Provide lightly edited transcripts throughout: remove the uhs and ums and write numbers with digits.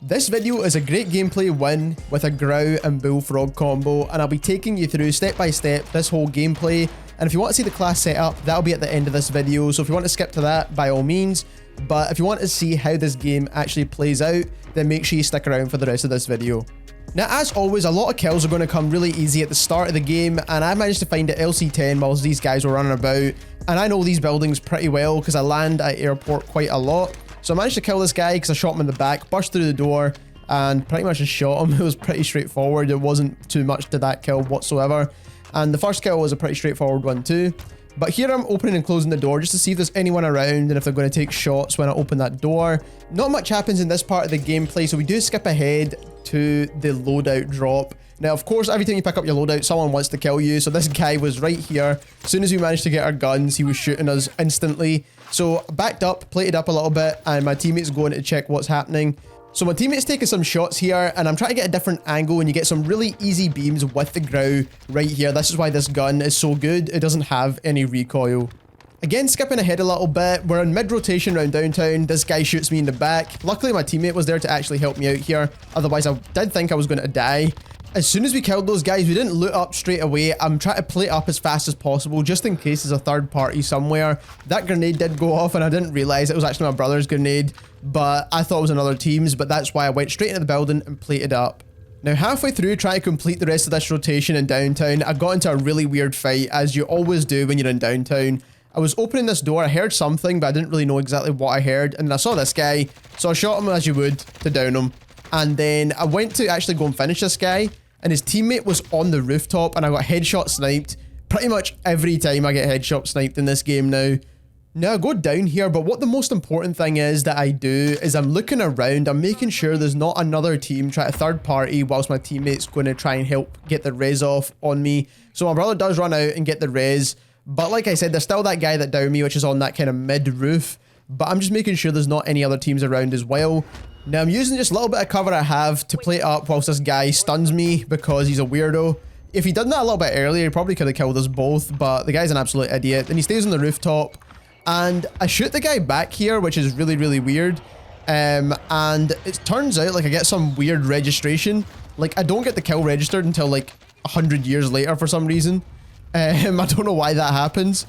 This video is a great gameplay win with a Grau and Bullfrog combo, and I'll be taking you through step by step this whole gameplay. And if you want to see the class setup, that'll be at the end of this video, so if you want to skip to that, by all means. But if you want to see how this game actually plays out, then make sure you stick around for the rest of this video. Now, as always, a lot of kills are going to come really easy at the start of the game, and I managed to find an LC10 whilst these guys were running about. And I know these buildings pretty well because I land at airport quite a lot. So I managed to kill this guy because I shot him in the back, burst through the door, and pretty much just shot him. It was pretty straightforward. It wasn't too much to that kill whatsoever. And the first kill was a pretty straightforward one too. But here I'm opening and closing the door just to see if there's anyone around and if they're going to take shots when I open that door. Not much happens in this part of the gameplay, so we do skip ahead to the loadout drop. Now, of course, every time you pick up your loadout, someone wants to kill you. So this guy was right here. As soon as we managed to get our guns, he was shooting us instantly. So backed up, plated up a little bit, and my teammate's going to check what's happening. So my teammate's taking some shots here, and I'm trying to get a different angle, and you get some really easy beams with the Grau right here. This is why this gun is so good. It doesn't have any recoil. Again, skipping ahead a little bit, we're in mid-rotation around downtown. This guy shoots me in the back. Luckily, my teammate was there to actually help me out here. Otherwise, I did think I was going to die. As soon as we killed those guys, we didn't loot up straight away. I'm trying to play up as fast as possible, just in case there's a third party somewhere. That grenade did go off, and I didn't realize it was actually my brother's grenade, but I thought it was another team's, but that's why I went straight into the building and plated up. Now, halfway through trying to complete the rest of this rotation in downtown, I got into a really weird fight, as you always do when you're in downtown. I was opening this door, I heard something, but I didn't really know exactly what I heard, and then I saw this guy, so I shot him as you would to down him. And then I went to actually go and finish this guy, and his teammate was on the rooftop, and I got headshot sniped. Pretty much every time I get headshot sniped in this game now. Now I go down here, but what the most important thing is that I do is I'm looking around, I'm making sure there's not another team trying to third party whilst my teammate's going to try and help get the res off on me. So my brother does run out and get the res, but like I said, there's still that guy that downed me, which is on that kind of mid roof. But I'm just making sure there's not any other teams around as well. Now I'm using just a little bit of cover I have to play up whilst this guy stuns me because he's a weirdo. If he done that a little bit earlier, he probably could have killed us both, but the guy's an absolute idiot. And he stays on the rooftop, and I shoot the guy back here, which is really, really weird. And it turns out like I get some weird registration. Like I don't get the kill registered until like 100 years later for some reason. I don't know why that happens.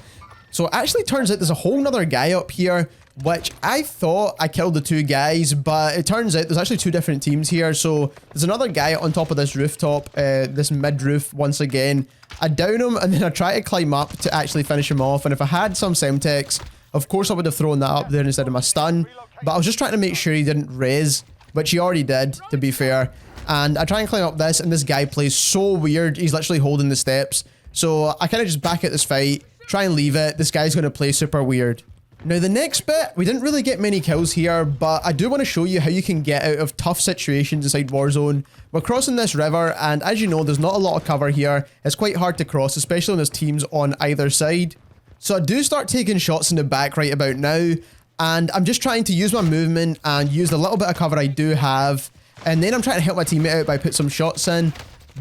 So it actually turns out there's a whole nother guy up here, which I thought I killed the two guys, but it turns out there's actually two different teams here. So there's another guy on top of this rooftop, this mid-roof once again. I down him, and then I try to climb up to actually finish him off. And if I had some Semtex, of course I would have thrown that up there instead of my stun. But I was just trying to make sure he didn't res, which he already did, to be fair. And I try and climb up this, and this guy plays so weird. He's literally holding the steps. So I kind of just back at this fight, try and leave it. This guy's going to play super weird. Now the next bit, we didn't really get many kills here, but I do want to show you how you can get out of tough situations inside Warzone. We're crossing this river, and as you know, there's not a lot of cover here. It's quite hard to cross, especially when there's teams on either side. So I do start taking shots in the back right about now, and I'm just trying to use my movement and use the little bit of cover I do have, and then I'm trying to help my teammate out by put some shots in.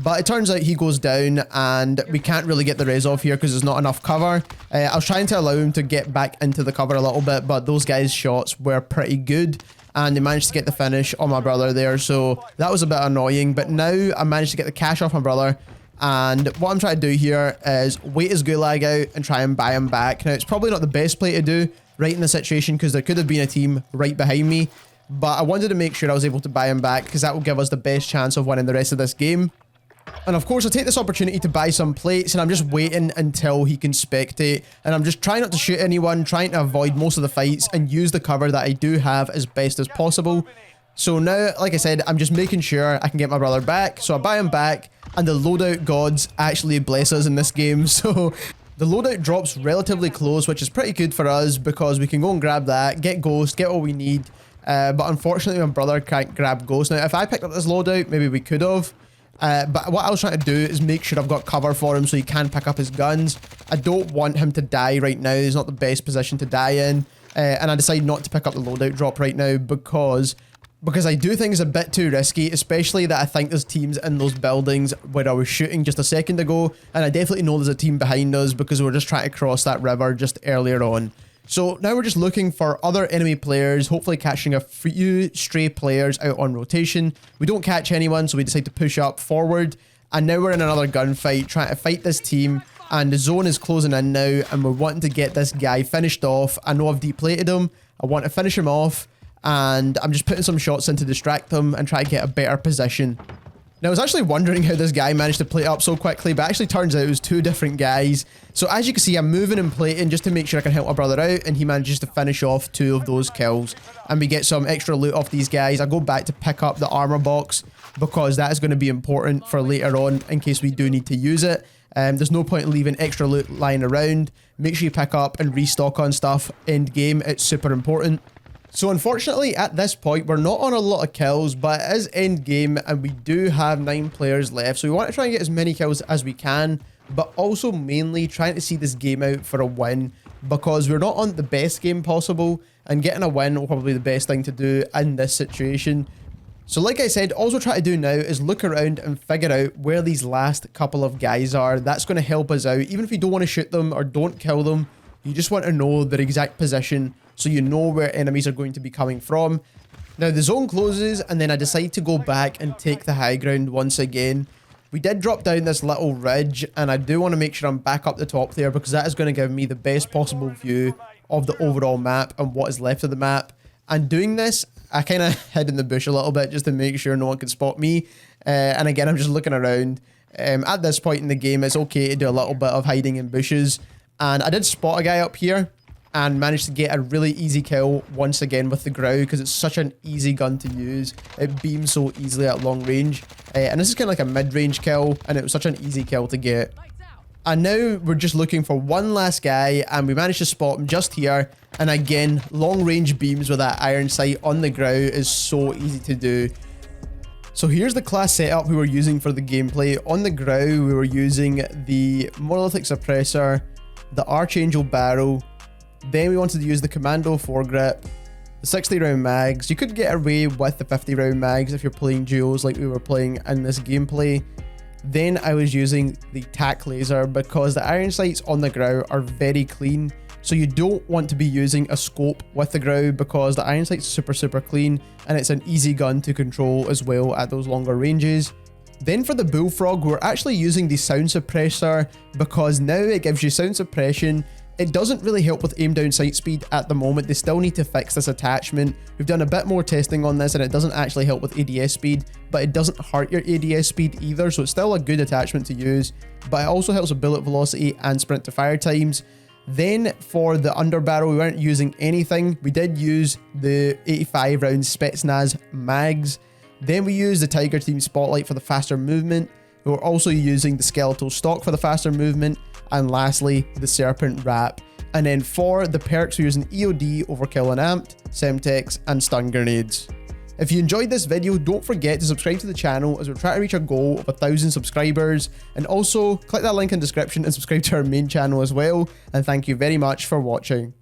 But it turns out he goes down, and we can't really get the res off here because there's not enough cover. I was trying to allow him to get back into the cover a little bit, but those guys' shots were pretty good, and they managed to get the finish on my brother there. So that was a bit annoying, but now I managed to get the cash off my brother. And what I'm trying to do here is wait his gulag out and try and buy him back. Now, it's probably not the best play to do right in the situation because there could have been a team right behind me. But I wanted to make sure I was able to buy him back because that will give us the best chance of winning the rest of this game. And of course, I take this opportunity to buy some plates, and I'm just waiting until he can spectate. And I'm just trying not to shoot anyone, trying to avoid most of the fights and use the cover that I do have as best as possible. So now, like I said, I'm just making sure I can get my brother back. So I buy him back, and the loadout gods actually bless us in this game. So the loadout drops relatively close, which is pretty good for us because we can go and grab that, get Ghost, get what we need. But unfortunately, my brother can't grab Ghost. Now, if I picked up this loadout, maybe we could have. But what I was trying to do is make sure I've got cover for him so he can pick up his guns. I don't want him to die right now. He's not the best position to die in. And I decided not to pick up the loadout drop right now because I do think it's a bit too risky, especially that I think there's teams in those buildings where I was shooting just a second ago. And I definitely know there's a team behind us because we were just trying to cross that river just earlier on. So now we're just looking for other enemy players, hopefully catching a few stray players out on rotation. We don't catch anyone, so we decide to push up forward. And now we're in another gunfight, trying to fight this team. And the zone is closing in now, and we're wanting to get this guy finished off. I know I've deplated him. I want to finish him off. And I'm just putting some shots in to distract them and try to get a better position. Now, I was actually wondering how this guy managed to plate up so quickly, but actually turns out it was two different guys. So as you can see, I'm moving and plating just to make sure I can help my brother out, and he manages to finish off 2 of those kills. And we get some extra loot off these guys. I go back to pick up the armor box because that is going to be important for later on in case we do need to use it. There's no point in leaving extra loot lying around. Make sure you pick up and restock on stuff end game. It's super important. So unfortunately, at this point, we're not on a lot of kills, but it is end game and we do have 9 players left. So we want to try and get as many kills as we can, but also mainly trying to see this game out for a win because we're not on the best game possible, and getting a win will probably be the best thing to do in this situation. So like I said, all we're trying to do now is look around and figure out where these last couple of guys are. That's going to help us out. Even if you don't want to shoot them or don't kill them, you just want to know their exact position so you know where enemies are going to be coming from. Now the zone closes and then I decide to go back and take the high ground once again. We did drop down this little ridge and I do want to make sure I'm back up the top there because that is going to give me the best possible view of the overall map and what is left of the map. And doing this, I kind of hid in the bush a little bit just to make sure no one could spot me. And again, I'm just looking around. At this point in the game, it's okay to do a little bit of hiding in bushes. And I did spot a guy up here and managed to get a really easy kill once again with the GRAU because it's such an easy gun to use. It beams so easily at long range. And this is kind of like a mid-range kill, and it was such an easy kill to get. And now we're just looking for one last guy, and we managed to spot him just here. And again, long range beams with that iron sight on the GRAU is so easy to do. So here's the class setup we were using for the gameplay. On the GRAU, we were using the monolithic suppressor, the Archangel barrel, then we wanted to use the commando foregrip, the 60 round mags. You could get away with the 50 round mags if you're playing duos like we were playing in this gameplay. Then I was using the tac laser because the iron sights on the GRAU are very clean. So you don't want to be using a scope with the GRAU because the iron sight's super clean and it's an easy gun to control as well at those longer ranges. Then for the bullfrog, we're actually using the sound suppressor because now it gives you sound suppression. It doesn't really help with aim down sight speed at the moment. They still need to fix this attachment. We've done a bit more testing on this and it doesn't actually help with ADS speed, but it doesn't hurt your ADS speed either. So it's still a good attachment to use, but it also helps with bullet velocity and sprint to fire times. Then for the underbarrel, we weren't using anything. We did use the 85 round Spetsnaz mags. Then we used the Tiger Team Spotlight for the faster movement. We were also using the skeletal stock for the faster movement. And lastly, the Serpent Wrap. And then for the perks, we're using EOD, Overkill and Amped, Semtex, and Stun Grenades. If you enjoyed this video, don't forget to subscribe to the channel as we're trying to reach our goal of 1,000 subscribers. And also, click that link in the description and subscribe to our main channel as well. And thank you very much for watching.